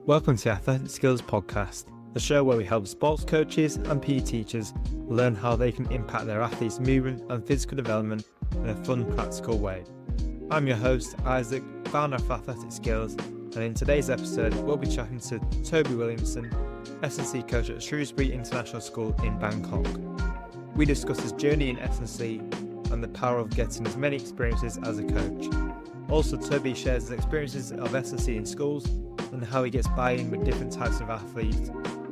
Welcome to Athletic Skills Podcast, the show where we help sports coaches and PE teachers learn how they can impact their athletes' movement and physical development in a fun, practical way. I'm your host, Isaac, founder of Athletic Skills, and in today's episode, we'll be chatting to Toby Williamson, S&C coach at Shrewsbury International School in Bangkok. We discuss his journey in S&C and the power of getting as many experiences as a coach. Also, Toby shares his experiences of S&C in schools and how he gets buy-in with different types of athletes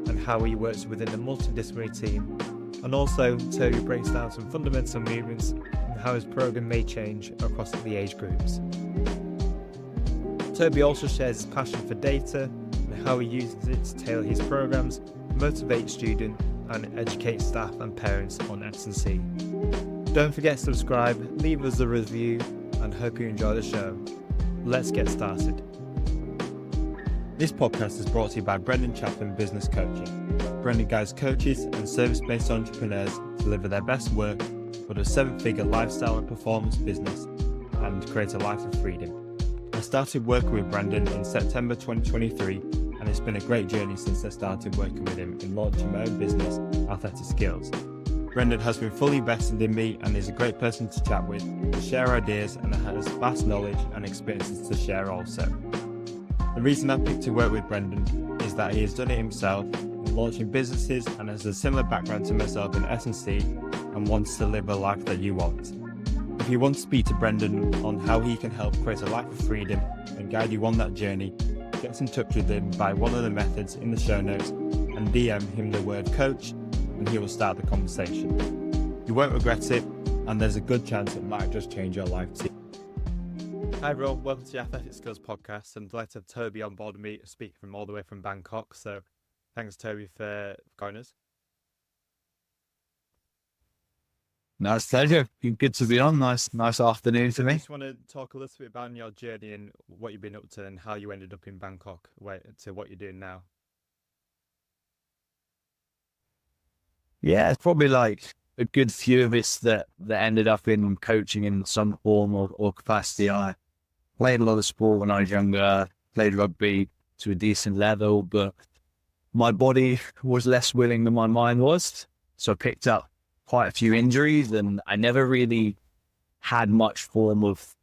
and how he works within a multidisciplinary team. And also, Toby breaks down some fundamental movements and how his program may change across the age groups. Toby also shares his passion for data and how he uses it to tailor his programs, motivate students and educate staff and parents on S&C. Don't forget to subscribe, leave us a review, and hope you enjoy the show. Let's get started. This podcast is brought to you by Brendan Chaplin Business Coaching. Brendan guides coaches and service-based entrepreneurs to deliver their best work, build a seven-figure lifestyle and performance business, and create a life of freedom. I started working with Brendan in September 2023, and it's been a great journey since I started working with him in launching my own business, Athletic Skills. Brendan has been fully invested in me and is a great person to chat with, to share ideas, and has vast knowledge and experiences to share also. The reason I picked to work with Brendan is that he has done it himself, in launching businesses, and has a similar background to myself in S&C and wants to live a life that you want. If you want to speak to Brendan on how he can help create a life of freedom and guide you on that journey, get in touch with him by one of the methods in the show notes and DM him the word coach, and he will start the conversation. You won't regret it, and there's a good chance it might just change your life too. Hi everyone, welcome to the Athletic Skills Podcast. I'm delighted to have Toby on board with me, speaking from all the way from Bangkok. So thanks Toby for joining us. Nice pleasure. Good to be on. Nice afternoon for me. I just want to talk a little bit about your journey and what you've been up to and how you ended up in Bangkok to what you're doing now. Yeah, it's probably like a good few of us that ended up in coaching in some form or capacity. I played a lot of sport when I was younger, played rugby to a decent level, but my body was less willing than my mind was. So I picked up quite a few injuries, and I never really had much form of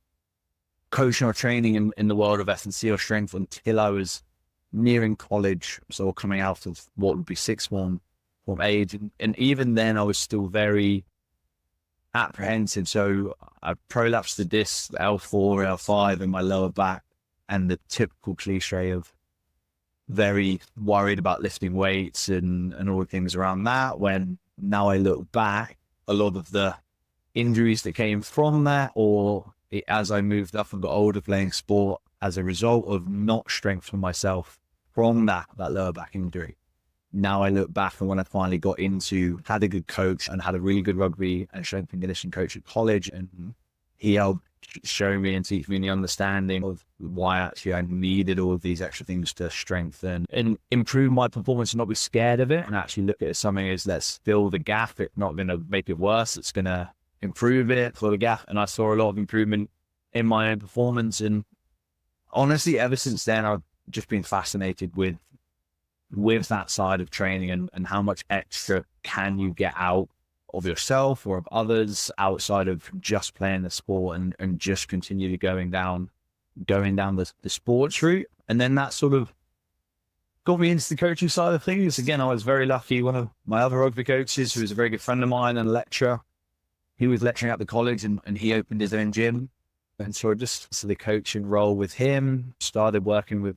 coaching or training in the world of S&C or strength until I was nearing college. So coming out of what would be sixth form age. And even then I was still very apprehensive. So I prolapsed the disc, L4, L5 in my lower back, and the typical cliche of very worried about lifting weights and all the things around that. When now I look back, a lot of the injuries that came from that, or as I moved up and got older playing sport, as a result of not strengthening myself from that lower back injury. Now I look back, and when I finally had a good coach and had a really good rugby and strength and conditioning coach at college, and he helped show me and teach me the understanding of why actually I needed all of these extra things to strengthen and improve my performance and not be scared of it, and actually look at it as something as let's fill the gap. It's not going to make it worse. It's going to improve it, fill the gap. And I saw a lot of improvement in my own performance. And honestly, ever since then, I've just been fascinated with that side of training and how much extra can you get out of yourself or of others outside of just playing the sport and just continue going down the sports route. And then that sort of got me into the coaching side of things. Again, I was very lucky. One of my other rugby coaches, who was a very good friend of mine and a lecturer, he was lecturing at the college and he opened his own gym. And so the coaching role with him, started working with,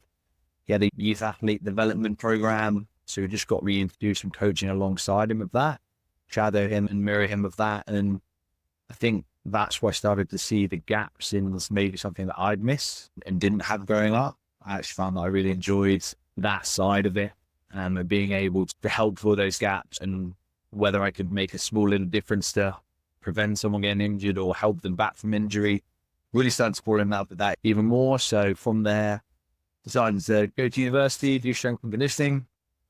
he had a youth athlete development program. So we just got reintroduced some coaching alongside him of that, shadow him and mirror him of that. And I think that's where I started to see the gaps in maybe something that I'd missed and didn't have growing up. I actually found that I really enjoyed that side of it and being able to help fill those gaps, and whether I could make a small little difference to prevent someone getting injured or help them back from injury. Really started supporting that with that even more. So from there, decided to go to university, do strength and conditioning.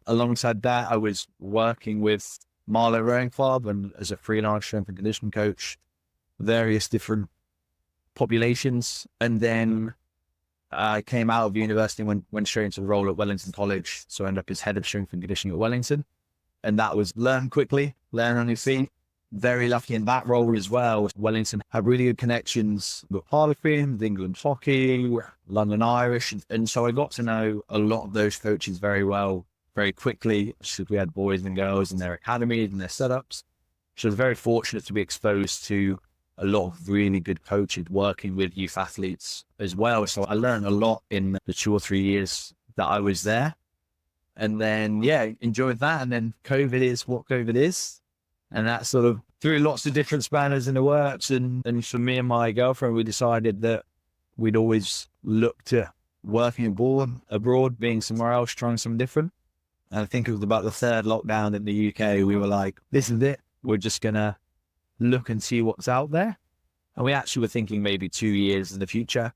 Alongside that, I was working with Marlow Rowing Club and as a freelance strength and conditioning coach, various different populations. And then I came out of university and went straight into the role at Wellington College. So I ended up as head of strength and conditioning at Wellington. And that was learn quickly, learn on your feet. Very lucky in that role as well. Wellington had really good connections with Harlequin, with England Hockey, London Irish. And so I got to know a lot of those coaches very well, very quickly. So we had boys and girls in their academies and their setups. So I was very fortunate to be exposed to a lot of really good coaches working with youth athletes as well. So I learned a lot in the 2 or 3 years that I was there. And then, enjoyed that. And then COVID is what COVID is. And that sort of threw lots of different spanners in the works. And for me and my girlfriend, we decided that we'd always look to working abroad, being somewhere else, trying something different. And I think it was about the third lockdown in the UK. We were like, this is it. We're just going to look and see what's out there. And we actually were thinking maybe 2 years in the future.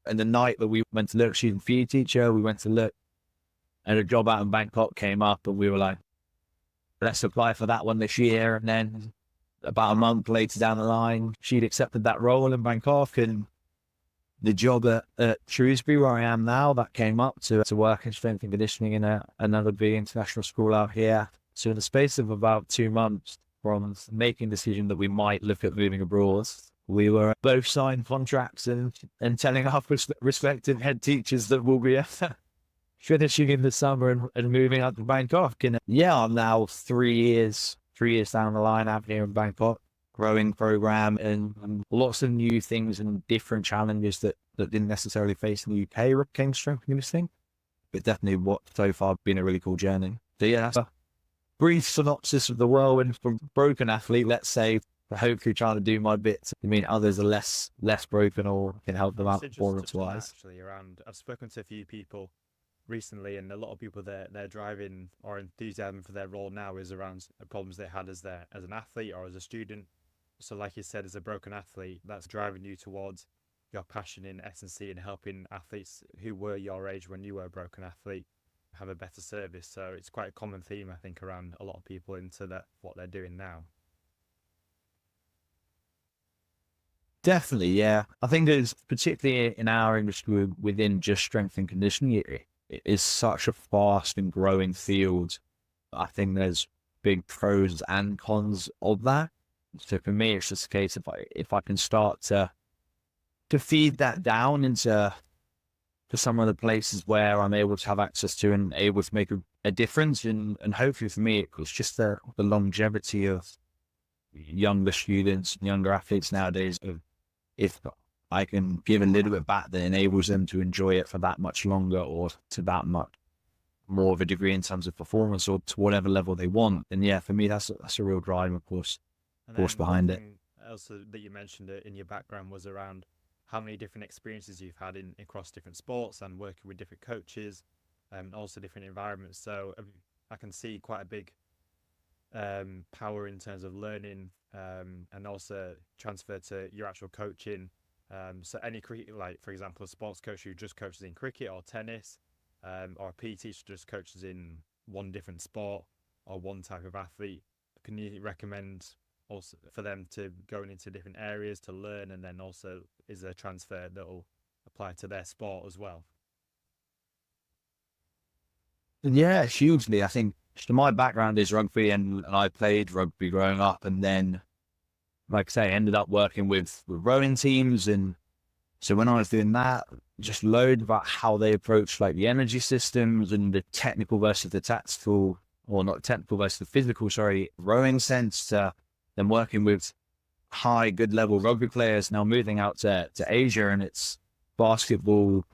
And the night that we went to look, she's a PE teacher, we went to look, and a job out in Bangkok came up, and we were like, let's apply for that one this year. And then about a month later down the line, she'd accepted that role in Bangkok, and the job at Shrewsbury, where I am now, that came up to work in strength and conditioning in another big international school out here. So in the space of about 2 months from making the decision that we might look at moving abroad, we were both signed contracts and telling our respective head teachers that we'll be finishing in the summer and moving out to Bangkok. And I'm now 3 years down the line out here in Bangkok, growing program and lots of new things and different challenges that didn't necessarily face in the UK when it came to strength and conditioning, but definitely what so far been a really cool journey. So that's a brief synopsis of the whirlwind from broken athlete, let's say, but hopefully trying to do my bit. I mean, others are less broken or can help them out performance-wise. Actually, I've spoken to a few people recently, and a lot of people, their driving or enthusiasm for their role now is around the problems they had as an athlete or as a student. So like you said, as a broken athlete, that's driving you towards your passion in S&C and helping athletes who were your age when you were a broken athlete have a better service. So it's quite a common theme, I think, around a lot of people into what they're doing now. Definitely, yeah. I think there's, particularly in our industry within just strength and conditioning, it is such a fast and growing field. I think there's big pros and cons of that. So for me, it's just a case if I can start to feed that down into some of the places where I'm able to have access to and able to make a difference. And hopefully for me, it's just the longevity of younger students, younger athletes nowadays. If I can give a little bit back that enables them to enjoy it for that much longer or to that much more of a degree in terms of performance or to whatever level they want, then for me, that's a real drive, of course, behind it. Also that you mentioned in your background was around how many different experiences you've had across different sports and working with different coaches and also different environments. So I can see quite a big power in terms of learning and also transfer to your actual coaching. So any like for example, a sports coach who just coaches in cricket or tennis, or a PE teacher just coaches in one different sport or one type of athlete, can you recommend also for them to go into different areas to learn, and then also is there a transfer that will apply to their sport as well? Yeah, hugely. I think my background is rugby, and I played rugby growing up, and then, like I say, I ended up working with rowing teams. And so when I was doing that, just learned about how they approach like the energy systems and the technical versus the tactical, or not technical versus the physical, rowing sense, to then working with good level rugby players, now moving out to Asia, and it's football,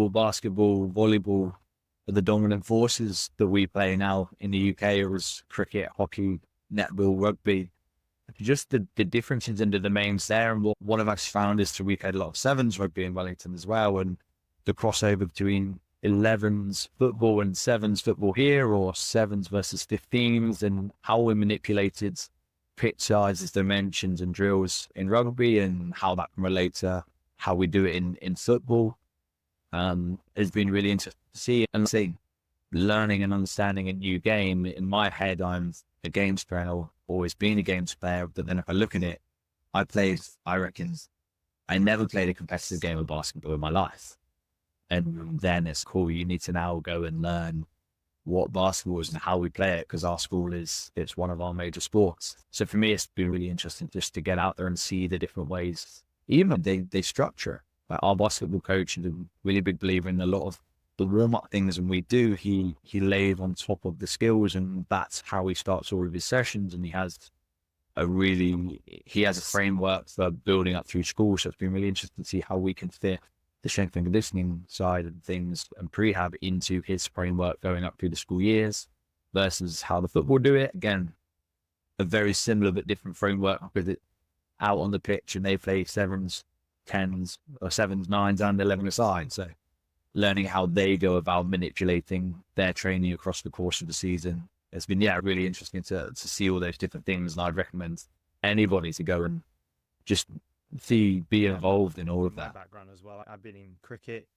basketball, volleyball are the dominant forces that we play now in the UK. It was cricket, hockey, netball, rugby. Just the differences in the domains there. And what I've actually found is we played a lot of sevens rugby in Wellington as well, and the crossover between 11s football and sevens football here, or sevens versus 15s, and how we manipulated pitch sizes, dimensions and drills in rugby, and how that can relate to how we do it in football. It's been really interesting to see and see, learning and understanding a new game. In my head, I'm a games player, I've always been a games player, but then if I look at it, I never played a competitive game of basketball in my life. And then it's cool. You need to now go and learn what basketball is and how we play it, because our school it's one of our major sports. So for me, it's been really interesting just to get out there and see the different ways, even they structure. Like our basketball coach is a really big believer in a lot of the warm-up things, and we do, he lays on top of the skills, and that's how he starts all of his sessions. And he has a framework for building up through school. So it's been really interesting to see how we can fit the strength and conditioning side of things and prehab into his framework going up through the school years versus how the football do it. Again, a very similar but different framework, with it out on the pitch and they play sevens, tens, or sevens, nines, and 11 aside. So learning how they go about manipulating their training across the course of the season. It's been, really interesting to see all those different things. And I'd recommend anybody to go and just be involved in all of that. My background as well. I've been in cricket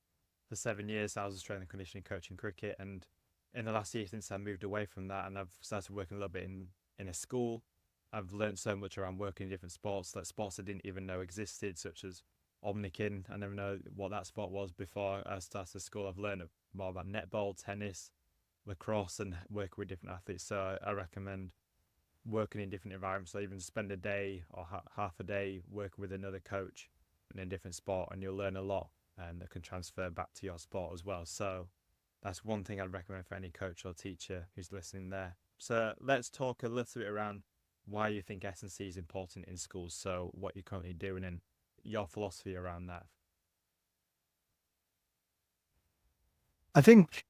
for 7 years. I was a strength and conditioning coach in cricket. And in the last year, since I moved away from that and I've started working a little bit in a school, I've learned so much around working in different sports, like sports I didn't even know existed, such as Omnikin. I never know what that sport was before I started school. I've learned more about netball, tennis, lacrosse, and working with different athletes. So I recommend working in different environments. So even spend a day or half a day working with another coach in a different sport, and you'll learn a lot, and that can transfer back to your sport as well. So that's one thing I'd recommend for any coach or teacher who's listening there. So let's talk a little bit around why you think S&C is important in schools. So what you're currently doing and your philosophy around that. I think,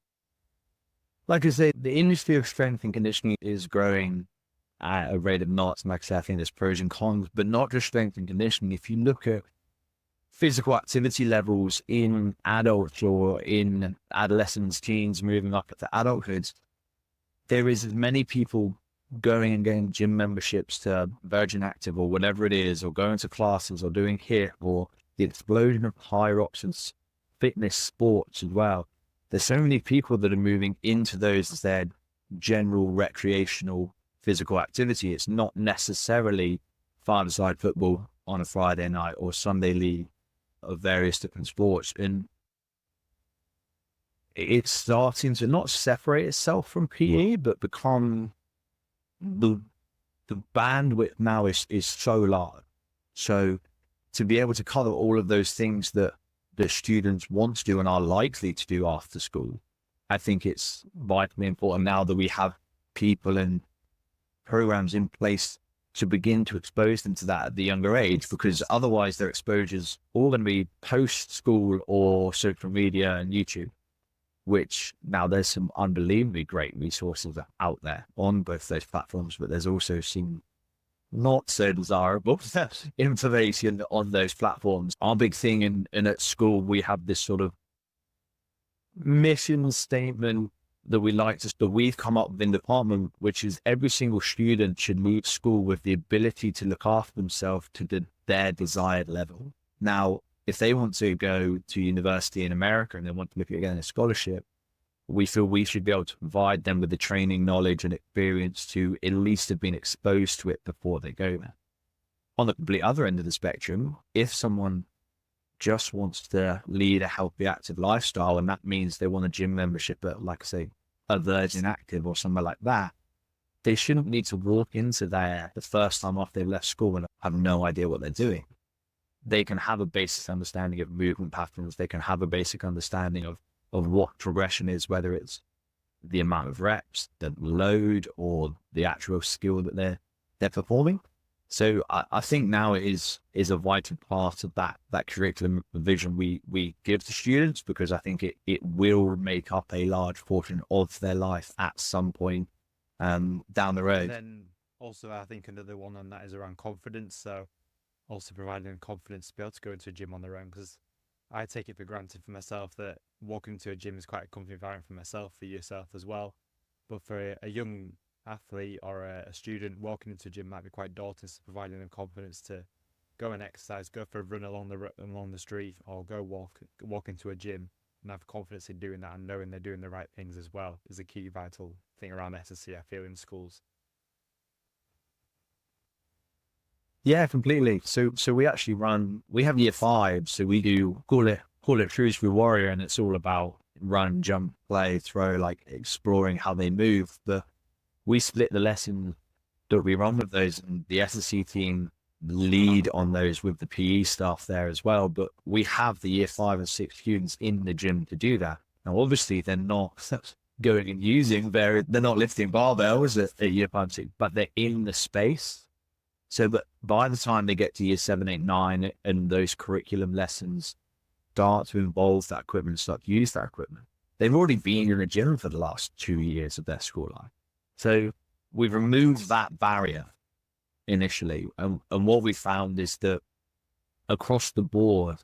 like I say, the industry of strength and conditioning is growing at a rate of knots. And like I say, I think there's pros and cons, but not just strength and conditioning. If you look at physical activity levels in adults or in adolescents, teens, moving up to adulthood, there is as many people going and getting gym memberships to Virgin Active or whatever it is, or going to classes or doing HIIT, or the explosion of higher options, fitness, sports as well. There's so many people that are moving into those as their general recreational physical activity. It's not necessarily five-a-side football on a Friday night or Sunday league of various different sports. And it's starting to not separate itself from PE, but become the bandwidth now is so large. So to be able to cover all of those things that the students want to do and are likely to do after school, I think it's vitally important now that we have people and programs in place to begin to expose them to that at the younger age, because otherwise their exposure's all going to be post-school or social media and YouTube, which now there's some unbelievably great resources out there on both those platforms, but there's also some not so desirable information on those platforms. Our big thing in at school, we have this sort of mission statement that we've come up with in the department, which is every single student should leave school with the ability to look after themselves to their desired level. Now, if they want to go to university in America and they want to look at getting a scholarship, we feel we should be able to provide them with the training, knowledge, and experience to at least have been exposed to it before they go there. On the complete other end of the spectrum, if someone just wants to lead a healthy, active lifestyle, and that means they want a gym membership at, like I say, a Virgin Active or somewhere like that, they shouldn't need to walk into there the first time after they've left school and have no idea what they're doing. They can have a basic understanding of movement patterns. They can have a basic understanding of what progression is, whether it's the amount of reps, the load, or the actual skill that they're performing. So I think now it is a vital part of that curriculum vision we give to students, because I think it will make up a large portion of their life at some point down the road. And then also I think another one on that is around confidence. So also providing them confidence to be able to go into a gym on their own, because I take it for granted for myself that walking into a gym is quite a comfy environment for myself, for yourself as well. But for a young athlete or a student, walking into a gym might be quite daunting. So providing them confidence to go and exercise, go for a run along the street, or go walk into a gym and have confidence in doing that and knowing they're doing the right things as well is a key vital thing around S&C, I feel, in schools. Yeah, completely. So we actually we have year 5, so we do call it call it Shrewsbury Warrior, and it's all about run, jump, play, throw, like exploring how they move. But we split the lesson that we run with those, and the S&C team lead on those with the PE staff there as well. But we have the year 5 and 6 students in the gym to do that. Now, obviously, they're not going and using they're not lifting barbells at year 5 and 6, but they're in the space. So that by the time they get to year 7, 8, 9, and those curriculum lessons start to involve that equipment, start to use that equipment, they've already been in the gym for the last 2 years of their school life. So we've removed that barrier initially. And what we found is that across the board,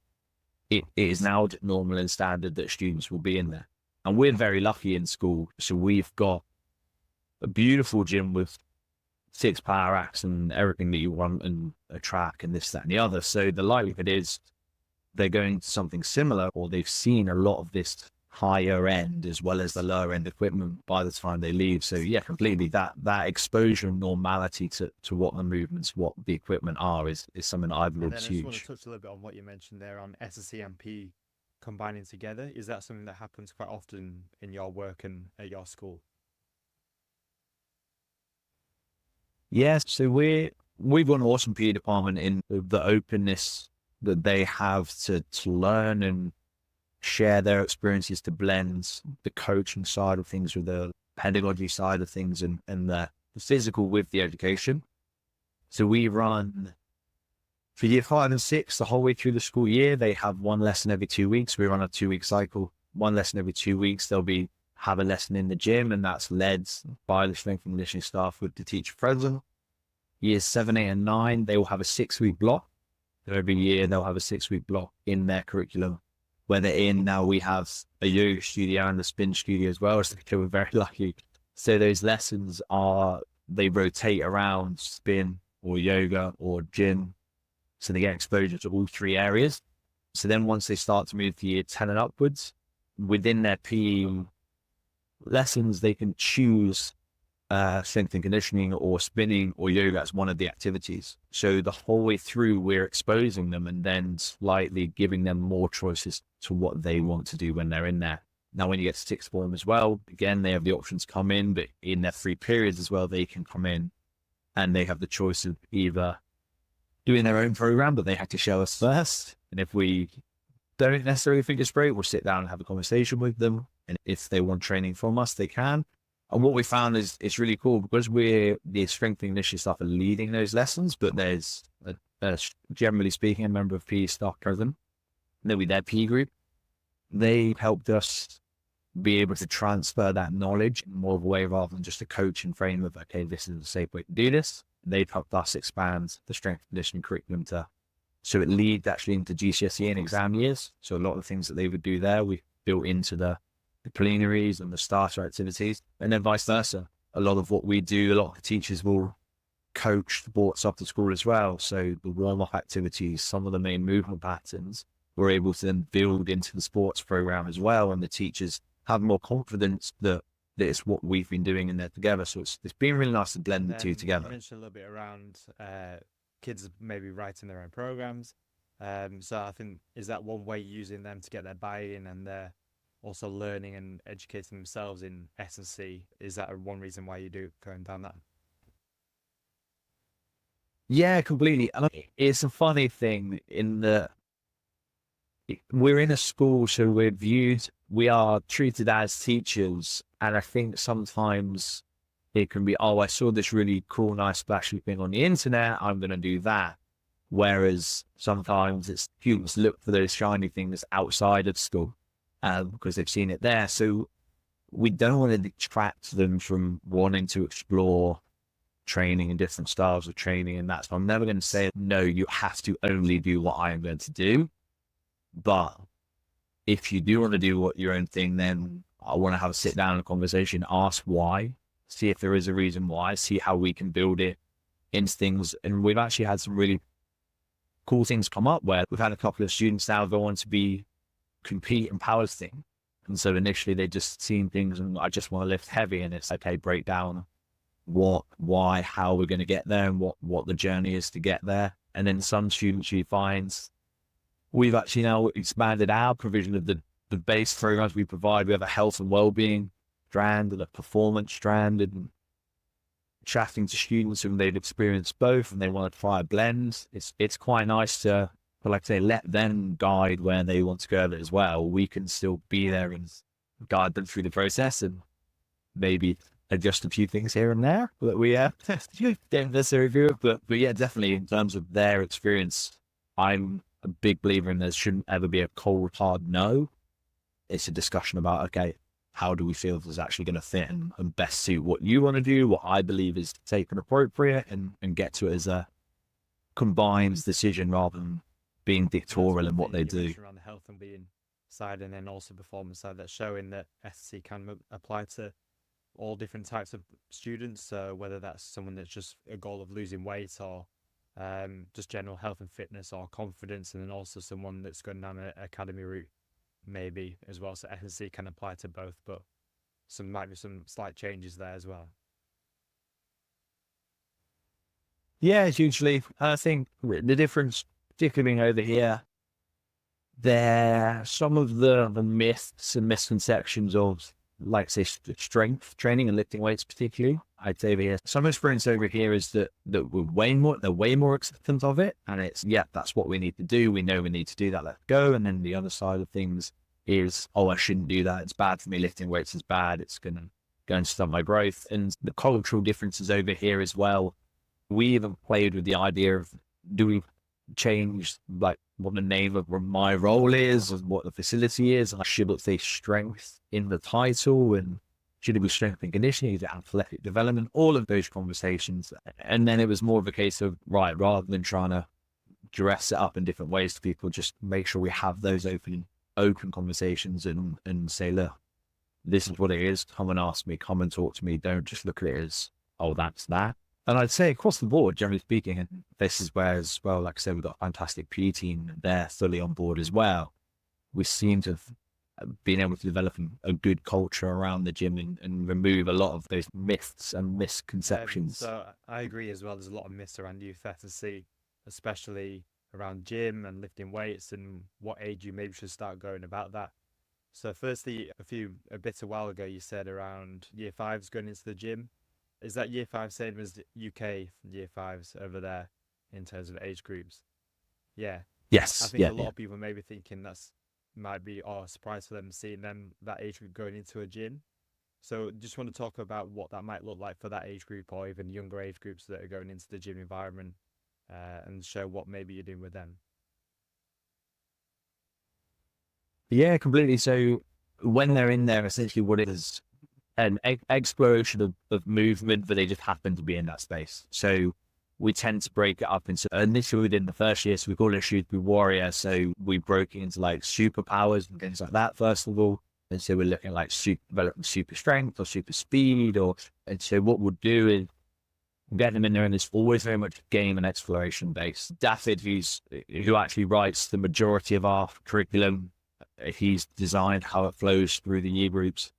it is now normal and standard that students will be in there. And we're very lucky in school. So we've got a beautiful gym with 6 power racks and everything that you want, and a track and this, that, and the other. So the likelihood is they're going to something similar, or they've seen a lot of this higher end as well as the lower end equipment by the time they leave. So yeah, completely that exposure and normality to what the movements, what the equipment are is something that I believe is huge. I just want to touch a little bit on what you mentioned there on S&C and P combining together. Is that something that happens quite often in your work and at your school? Yes, so we've got an awesome PE department in the openness that they have to learn and share their experiences, to blend the coaching side of things with the pedagogy side of things, and the physical with the education. So we run for year 5 and 6 the whole way through the school year. They have one lesson every 2 weeks. We run a 2-week cycle, one lesson every 2 weeks. They'll have a lesson in the gym, and that's led by the strength and conditioning staff with the teacher present. Years 7, 8, and 9, they will have a 6-week block. So every year they'll have a 6-week block in their curriculum where they're in. Now we have a yoga studio and a spin studio as well, so we're very lucky. So those lessons they rotate around spin or yoga or gym. So they get exposure to all 3 areas. So then once they start to move to year 10 and upwards, within their PE lessons, they can choose strength and conditioning or spinning or yoga as one of the activities. So the whole way through, we're exposing them and then slightly giving them more choices to what they want to do when they're in there. Now, when you get to 6th form as well, again, they have the options to come in, but in their 3 periods as well, they can come in and they have the choice of either doing their own program, but they have to show us first. And if we don't necessarily think it's great, we'll sit down and have a conversation with them. And if they want training from us, they can. And what we found is it's really cool because we're the strength and conditioning staff are leading those lessons, but there's generally speaking, a member of PE staff present. And then with their PE group, they helped us be able to transfer that knowledge in more of a way rather than just a coaching frame of, okay, this is a safe way to do this. They've helped us expand the strength and conditioning curriculum so it leads actually into GCSE and exam years. So a lot of the things that they would do there, we built into the preliminaries and the starter activities, and then vice versa. A lot of what we do, a lot of the teachers will coach sports after school as well. So the warm-up activities, some of the main movement patterns, we're able to then build into the sports program as well. And the teachers have more confidence that it's what we've been doing in there together. So it's been really nice to blend the 2 together. You mentioned a little bit around kids maybe writing their own programs. So I think, is that one way using them to get their buy-in, and they're also learning and educating themselves in S&C? Is that one reason why you do going down that? Yeah, completely. And it's a funny thing in that we're in a school, so we are treated as teachers. And I think sometimes it can be, I saw this really cool, nice, flashy thing on the internet, I'm going to do that. Whereas sometimes it's students look for those shiny things outside of school because they've seen it there. So we don't want to detract them from wanting to explore training and different styles of training. And that's, I'm never going to say, no, you have to only do what I am going to do. But if you do want to do your own thing, then I want to have a sit down and a conversation, ask why, see if there is a reason why, see how we can build it into things. And we've actually had some really cool things come up where we've had a couple of students now go on to compete in powerlifting. And so initially they just seen things and I just want to lift heavy, and it's okay, break down what, why, how we're going to get there and what the journey is to get there. And then some students she finds, we've actually now expanded our provision of the base programs we provide. We have a health and well-being strand and a performance strand, and chatting to students who they've experienced both and they want to try a blend. It's quite nice to, like I say, let them guide where they want to go as well. We can still be there and guide them through the process and maybe adjust a few things here and there that we don't necessarily agree with. But yeah, definitely in terms of their experience, I'm a big believer in there shouldn't ever be a cold, hard no. It's a discussion about, okay, how do we feel this is actually going to fit and best suit what you want to do, what I believe is safe and appropriate, and get to it as a combined decision rather than being dictatorial in what they do. Around the health and being side, and then also performance side, that's showing that SSC can apply to all different types of students. So whether that's someone that's just a goal of losing weight, or just general health and fitness or confidence, and then also someone that's going down an academy route maybe as well. So SSC can apply to both, but might be some slight changes there as well. Yeah, hugely. I think the difference, particularly over here, some of the myths and misconceptions of, like, say, strength training and lifting weights, particularly. I'd say over here, some experience over here is that they're way more acceptant of it, and it's, yeah, that's what we need to do. We know we need to do that. Let's go. And then the other side of things is, oh, I shouldn't do that. It's bad for me. Lifting weights is bad. It's going to stop my growth. And the cultural differences over here as well. We even played with the idea of, do we change like what the name of my role is and what the facility is? Should it say strength in the title, and should it be strength and conditioning? Is it athletic development? All of those conversations. And then it was more of a case of, right, rather than trying to dress it up in different ways to people, just make sure we have those open conversations and say, look, this is what it is. Come and ask me, come and talk to me. Don't just look at it as, oh, that's that. And I'd say across the board, generally speaking, and this is where as well, like I said, we've got a fantastic PE team. They're fully on board as well. We seem to have been able to develop a good culture around the gym and remove a lot of those myths and misconceptions. So I agree as well. There's a lot of myths around youth FSC, especially around gym and lifting weights and what age you maybe should start going about that. So firstly, a bit a while ago, you said around year fives going into the gym. Is that year five same as the UK year fives over there in terms of age groups? Yeah. Yes. I think a lot of people may be thinking that's might be a surprise for them seeing them that age group going into a gym. So just want to talk about what that might look like for that age group or even younger age groups that are going into the gym environment, and show what maybe you're doing with them. Yeah, completely. So when they're in there, essentially what it is, an exploration of movement, but they just happen to be in that space. So we tend to break it up into, initially within the first year, so we call it Shrewsbury Warrior. So we broke it into like superpowers and things like that, first of all. And so we're looking at like developing super strength or super speed, and so what we'll do is get them in there, and it's always very much game and exploration based. Daffyd, who actually writes the majority of our curriculum, he's designed how it flows through the year groups.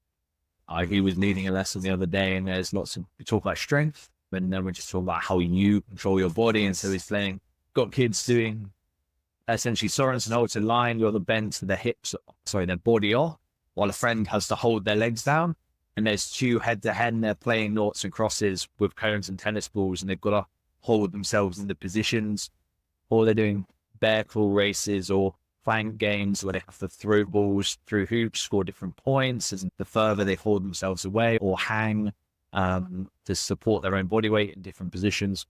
He was leading a lesson the other day, and there's we talk about strength, and then we're just talking about how you control your body. And so he's got kids doing essentially Sorensen holds a line with the bend to their their body off, while a friend has to hold their legs down. And there's two head to head, and they're playing noughts and crosses with cones and tennis balls, and they've got to hold themselves in the positions, or they're doing bear crawl races or flank games where they have to throw balls through hoops, score different points, and the further they hold themselves away or hang to support their own body weight in different positions.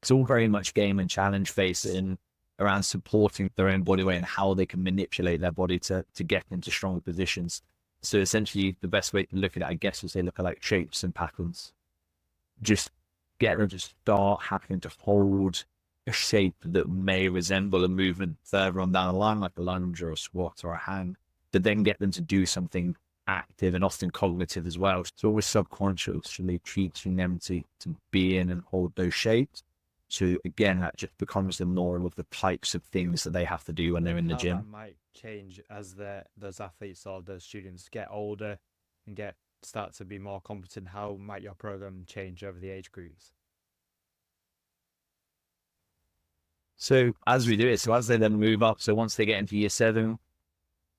It's all very much game and challenge based in around supporting their own body weight and how they can manipulate their body to get into stronger positions. So essentially the best way to look at it, I guess, is they look at like shapes and patterns. Just get them to start having to hold a shape that may resemble a movement further on down the line, like a lunge or a squat or a hang, to then get them to do something active and often cognitive as well. So always subconsciously teaching them to be in and hold those shapes. So again, that just becomes the norm of the types of things that they have to do when they're in the gym. That might change as those athletes or those students get older and start to be more competent. How might your program change over the age groups? So as we do it, so as they then move up, so once they get into year 7,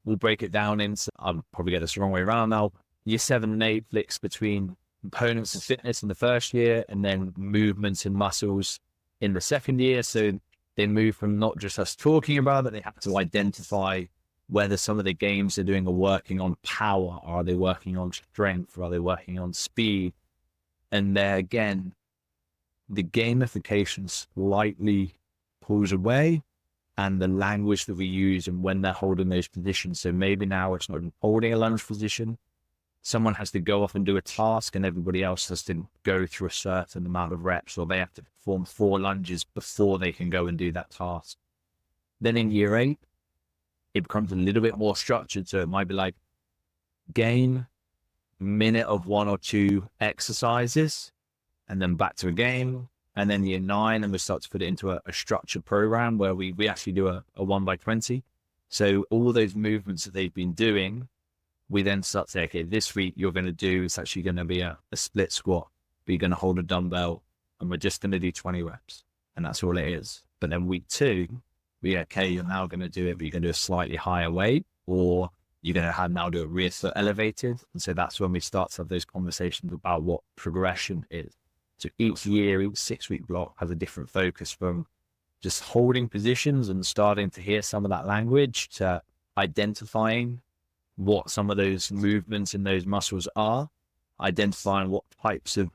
we'll break it down into, I'll probably get this the wrong way around now, year 7 and 8 flicks between components of fitness in the first year and then movements and muscles in the second year. So they move from not just us talking about it, they have to identify whether some of the games they're doing are working on power, or are they working on strength, or are they working on speed? And there again, the gamification slightly pulls away, and the language that we use and when they're holding those positions. So maybe now it's not holding a lunge position. Someone has to go off and do a task and everybody else has to go through a certain amount of reps, or they have to perform 4 lunges before they can go and do that task. Then in year 8, it becomes a little bit more structured. So it might be like game, minute of 1 or 2 exercises, and then back to a game. And then year 9, and we start to put it into a structured program where we actually do a 1x20. So all those movements that they've been doing, we then start to say, okay, this week you're going to do, it's actually going to be a split squat, but you're going to hold a dumbbell and we're just going to do 20 reps. And that's all it is. But then week 2, okay, you're now going to do it, but you're going to do a slightly higher weight, or you're going to have now do it rear foot elevated. And so that's when we start to have those conversations about what progression is. So each year, each 6-week block has a different focus, from just holding positions and starting to hear some of that language to identifying what some of those movements in those muscles are, identifying what types of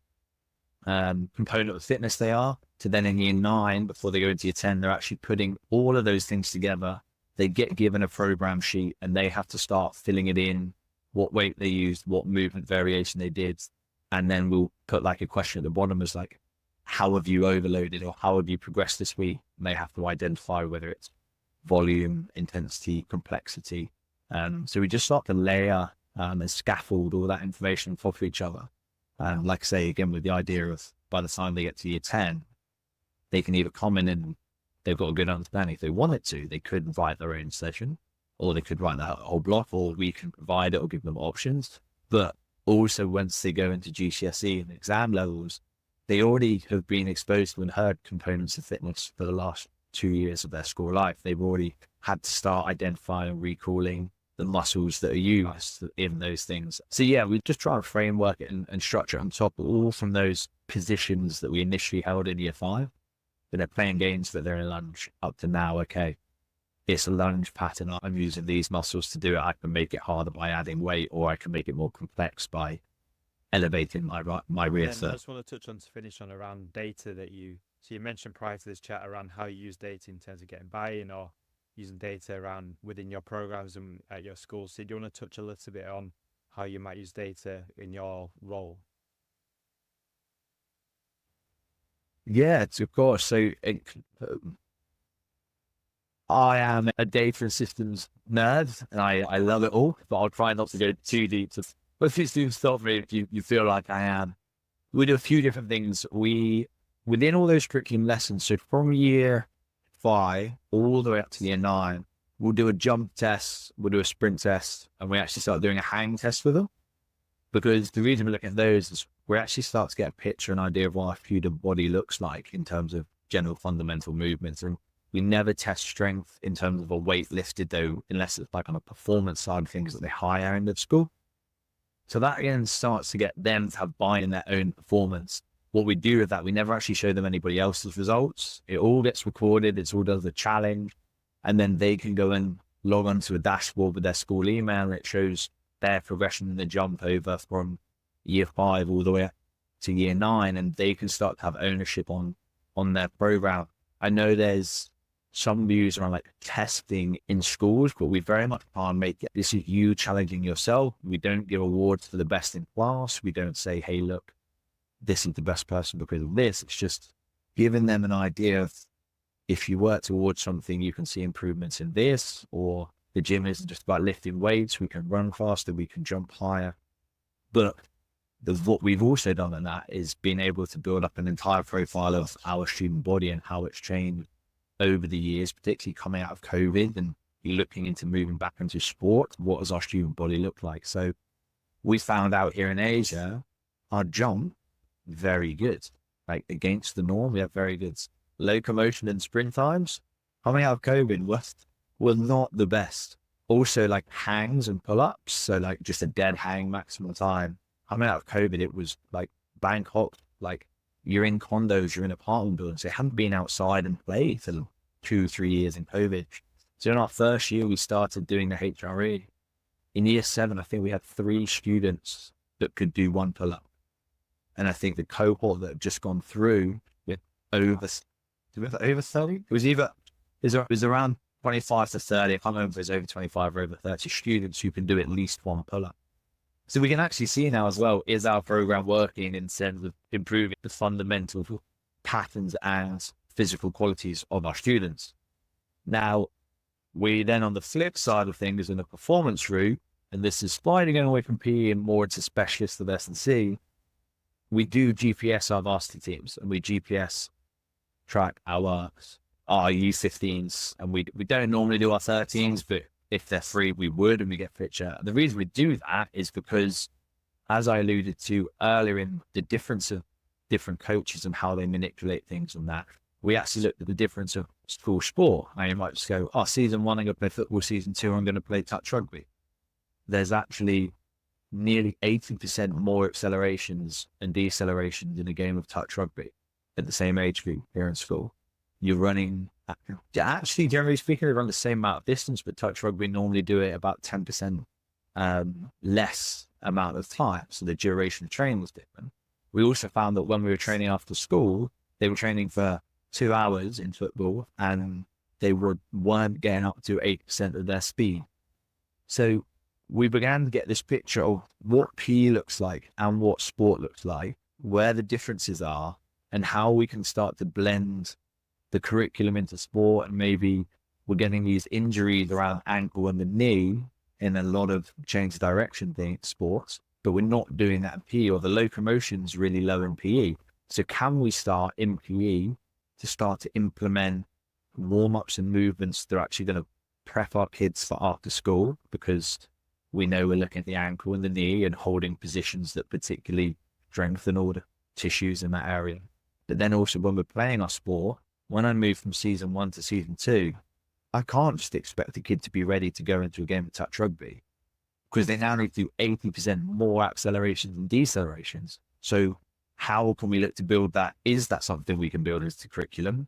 component of fitness they are, to then in year 9, before they go into year 10, they're actually putting all of those things together. They get given a program sheet and they have to start filling it in, what weight they used, what movement variation they did. And then we'll put like a question at the bottom as like, how have you overloaded, or how have you progressed this week? And they have to identify whether it's volume, intensity, complexity. So we just start to layer and scaffold all that information on top of each other. Like I say, again, with the idea of by the time they get to year 10, they can either comment and they've got a good understanding. If they wanted to, they could write their own session, or they could write that whole block, or we can provide it or give them options. But also, once they go into GCSE and exam levels, they already have been exposed to and heard components of fitness for the last 2 years of their school life. They've already had to start identifying and recalling the muscles that are used in those things. So yeah, we just try and framework it and structure it on top, all from those positions that we initially held in year 5. But they're playing games, but they're in lunge up to now. Okay, it's a lunge pattern. I'm using these muscles to do it. I can make it harder by adding weight, or I can make it more complex by elevating my rear foot. I just want to touch on, to finish on, around data that you mentioned prior to this chat around how you use data in terms of getting buy-in, or using data around within your programs and at your school. So do you want to touch a little bit on how you might use data in your role? Yeah, of course. So I am a data and systems nerd, and I love it all, but I'll try not to go too deep. But if you stop me, if you feel like I am, we do a few different things. Within all those curriculum lessons, so from year 5 all the way up to year 9, we'll do a jump test, we'll do a sprint test, and we actually start doing a hang test with them. Because the reason we look at those is we actually start to get a picture, an idea of what our student body looks like in terms of general fundamental movements. And we never test strength in terms of a weight lifted, though, unless it's like on a performance side of things at the higher end of school. So that again starts to get them to have buy in their own performance. What we do with that, we never actually show them anybody else's results. It all gets recorded. It's all done as a challenge. And then they can go and log onto a dashboard with their school email, and it shows their progression in the jump over from year 5 all the way up to year 9, and they can start to have ownership on their program. I know there's some views around like testing in schools, but we very much can't make it. This is you challenging yourself. We don't give awards for the best in class. We don't say, hey, look, this is the best person because of this. It's just giving them an idea of, if you work towards something, you can see improvements in this, or the gym isn't just about lifting weights. We can run faster, we can jump higher. But what we've also done in that is being able to build up an entire profile of our student body and how it's changed over the years, particularly coming out of COVID and looking into moving back into sport. What does our student body look like? So we found out here in Asia, our jump, very good. Like against the norm, we have very good locomotion and sprint times coming out of COVID were not the best. Also, like hangs and pull-ups, so like just a dead hang maximum time. Coming out of COVID, it was like Bangkok, like you're in condos, you're in apartment buildings. They hadn't been outside and played for 2-3 years in COVID. So in our first year, we started doing the HRE. In year 7, I think we had 3 students that could do 1 pull-up. And I think the cohort that had just gone through with over 30, it was around 25 to 30. I can't remember if it was over 25 or over 30 students who can do at least 1 pull-up. So we can actually see now as well, is our program working in terms of improving the fundamental patterns and physical qualities of our students. Now, we then on the flip side of things in the performance route, and this is slightly going away from PE and more into specialists of S&C, we do GPS our varsity teams, and we GPS track our U15s, and we don't normally do our 13s, but if they're free, we would, and we get picture. The reason we do that is because, as I alluded to earlier in the difference of different coaches and how they manipulate things and that, we actually looked at the difference of school sport. Now you might just go, season 1, I'm going to play football. Season 2, I'm going to play touch rugby. There's actually nearly 80% more accelerations and decelerations in a game of touch rugby at the same age group here in school. You're running, actually, generally speaking, they run the same amount of distance, but touch rugby normally do it about 10% less amount of time. So the duration of training was different. We also found that when we were training after school, they were training for 2 hours in football and they weren't getting up to 8% of their speed. So we began to get this picture of what PE looks like and what sport looks like, where the differences are, and how we can start to blend the curriculum into sport. And maybe we're getting these injuries around ankle and the knee in a lot of change of direction sports, but we're not doing that in PE, or the locomotion's really low in PE. So can we start in PE to start to implement warm-ups and movements that are actually going to prep our kids for after school, because we know we're looking at the ankle and the knee and holding positions that particularly strengthen all the tissues in that area. But then also when we're playing our sport, when I move from season 1 to season 2, I can't just expect the kid to be ready to go into a game of touch rugby, because they now need to do 80% more accelerations and decelerations. So how can we look to build that? Is that something we can build as the curriculum?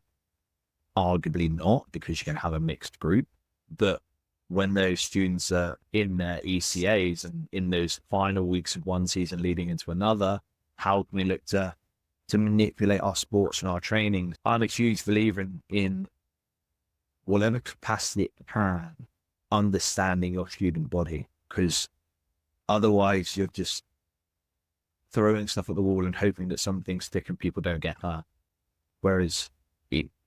Arguably not, because you're going to have a mixed group. But when those students are in their ECAs and in those final weeks of one season leading into another, how can we look to manipulate our sports and our training? I'm a huge believer in whatever capacity it can, understanding your student body, because otherwise you're just throwing stuff at the wall and hoping that some things stick and people don't get hurt. Whereas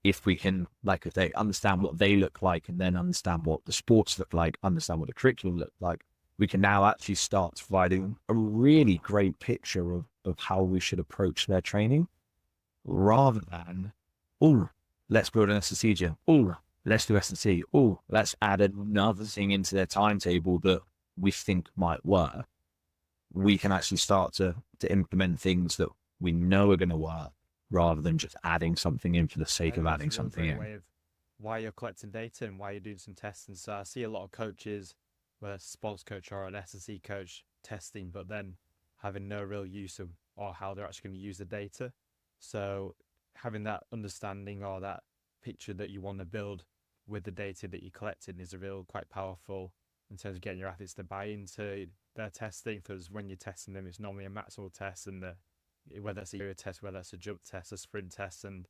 if we can, like I say, understand what they look like and then understand what the sports look like, understand what the curriculum look like, we can now actually start providing a really great picture of how we should approach their training, rather than, let's build an S&C gym. Let's do S&C. Let's add another thing into their timetable that we think might work. We can actually start to implement things that we know are going to work, rather than just adding something in for the sake of adding something in. Way of why you're collecting data and why you're doing some testing. So I see a lot of coaches, whether it's a sports coach or an S&C coach, testing, but then having no real use of or how they're actually going to use the data. So having that understanding or that picture that you want to build with the data that you're collecting is a real quite powerful in terms of getting your athletes to buy into their testing. Because when you're testing them, it's normally a maximal test, and whether it's a area test, whether it's a jump test, a sprint test, and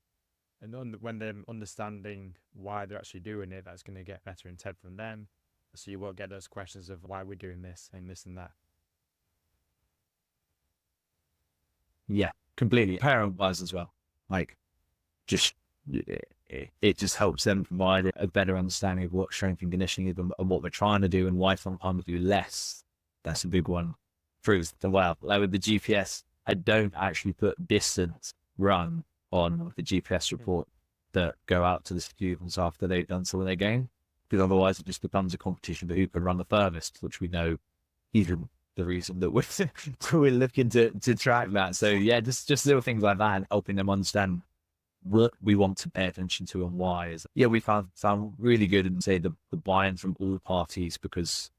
when they're understanding why they're actually doing it, that's going to get better intent from them. So you won't get those questions of why we're doing this and this and that. Yeah, completely. Parent-wise as well. Like, just it just helps them provide a better understanding of what strength and conditioning is and what we're trying to do and why sometimes we do less. That's a big one. Proves the well. Like with the GPS, I don't actually put distance run on the GPS report that go out to the students after they've done some of their game, because otherwise it just becomes a competition for who can run the furthest, which we know even the reason that we're looking to track that. So yeah, just little things like that and helping them understand what we want to pay attention to and why is, we found really good and say the buy-in from all parties, because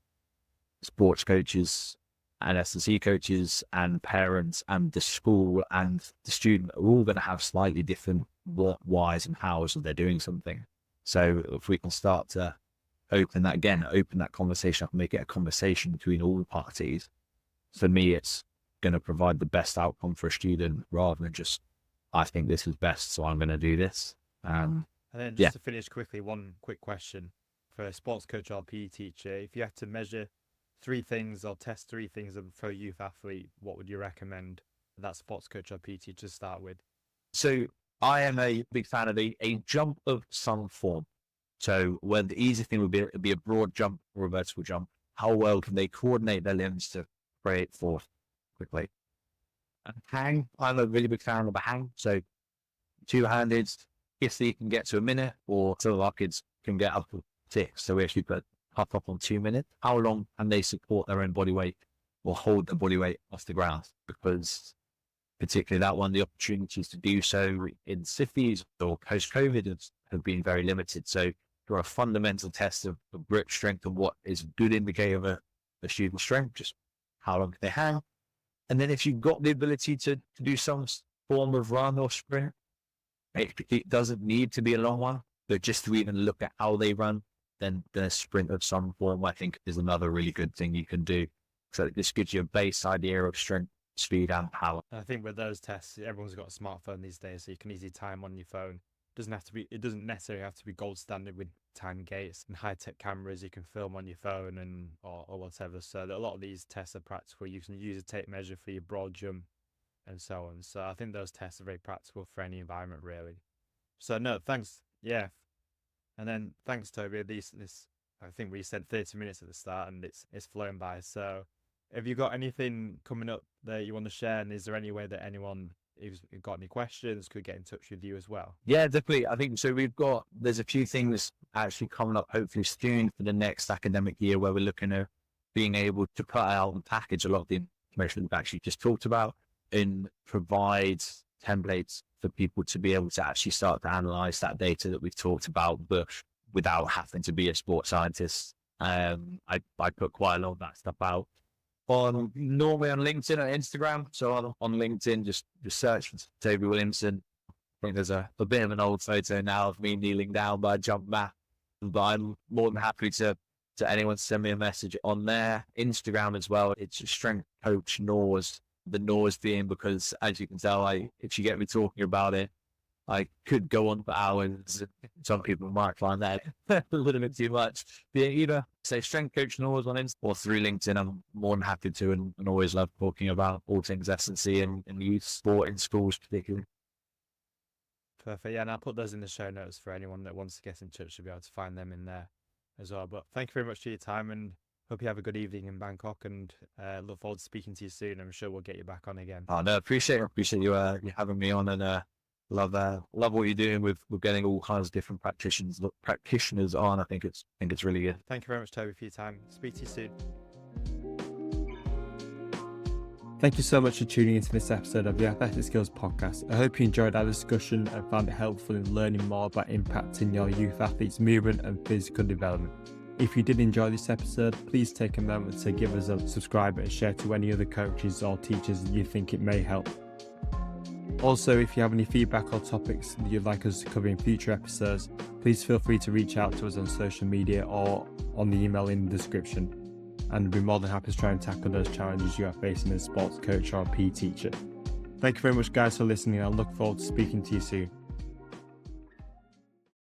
sports coaches and S&C coaches and parents and the school and the student are all going to have slightly different what, whys and hows of they're doing something. So if we can start to open that conversation up and make it a conversation between all parties, for me, it's going to provide the best outcome for a student rather than just, I think this is best, so I'm going to do this. And then just to finish quickly, one quick question for a sports coach or PE teacher. If you had to measure 3 things or test 3 things for a youth athlete, what would you recommend that sports coach or PE teacher start with? So I am a big fan of a jump of some form. So where the easy thing would be a broad jump or a vertical jump. How well can they coordinate their limbs to create force quickly? And hang, I'm a really big fan of a hang. So 2-handed, if they can get to a minute, or some of our kids can get up to 6. So we actually put up on 2 minutes. How long can they support their own body weight or hold their body weight off the ground? Because particularly that one, the opportunities to do so in cities or post-COVID have been very limited. So for a fundamental test of grip strength and what is a good indicator of a student's strength, just how long can they hang? And then if you've got the ability to do some form of run or sprint, it doesn't need to be a long one, but just to even look at how they run, then the sprint of some form, I think, is another really good thing you can do. So this gives you a base idea of strength, speed and power. I think with those tests, everyone's got a smartphone these days, so you can easily time on your phone. It doesn't necessarily have to be gold standard with time gates and high-tech cameras. You can film on your phone or whatever. So a lot of these tests are practical. You can use a tape measure for your broad jump and so on. So I think those tests are very practical for any environment, really. So no, thanks. Yeah. And then thanks, Toby. This I think we said 30 minutes at the start, and it's flown by. So have you got anything coming up that you want to share? And is there any way that anyone who's got any questions could get in touch with you as well? Yeah, definitely. I think so. There's a few things actually coming up, hopefully soon for the next academic year, where we're looking at being able to put out and package a lot of the information we've actually just talked about and provide templates for people to be able to actually start to analyze that data that we've talked about, but without having to be a sports scientist. I put quite a lot of that stuff out normally on LinkedIn and Instagram. So on LinkedIn, just search for Toby Williamson. I think there's a bit of an old photo now of me kneeling down by a jump mat, but I'm more than happy to anyone send me a message on there. Instagram as well. It's Strength Coach Norse. The Norse being because, as you can tell, if you get me talking about it, I could go on for hours. Some people might find that a little bit too much. But either say Strength Coach Norse on Insta or through LinkedIn. I'm more than happy to and always love talking about all things S&C and youth sport in schools particularly. Perfect. Yeah, and I'll put those in the show notes for anyone that wants to get in touch to be able to find them in there as well. But thank you very much for your time, and hope you have a good evening in Bangkok, and look forward to speaking to you soon. I'm sure we'll get you back on again. Oh, no, appreciate you having me on, and love what you're doing with getting all kinds of different practitioners on. I think it's really good. Thank you very much, Toby, for your time. Speak to you soon. Thank you so much for tuning into this episode of the Athletic Skills Podcast. I hope you enjoyed our discussion and found it helpful in learning more about impacting your youth athletes' movement and physical development. If you did enjoy this episode, please take a moment to give us a subscribe and share to any other coaches or teachers you think it may help. Also, if you have any feedback or topics that you'd like us to cover in future episodes, please feel free to reach out to us on social media or on the email in the description, and we'll be more than happy to try and tackle those challenges you are facing as a sports coach or a PE teacher. Thank you very much, guys, for listening. I look forward to speaking to you soon.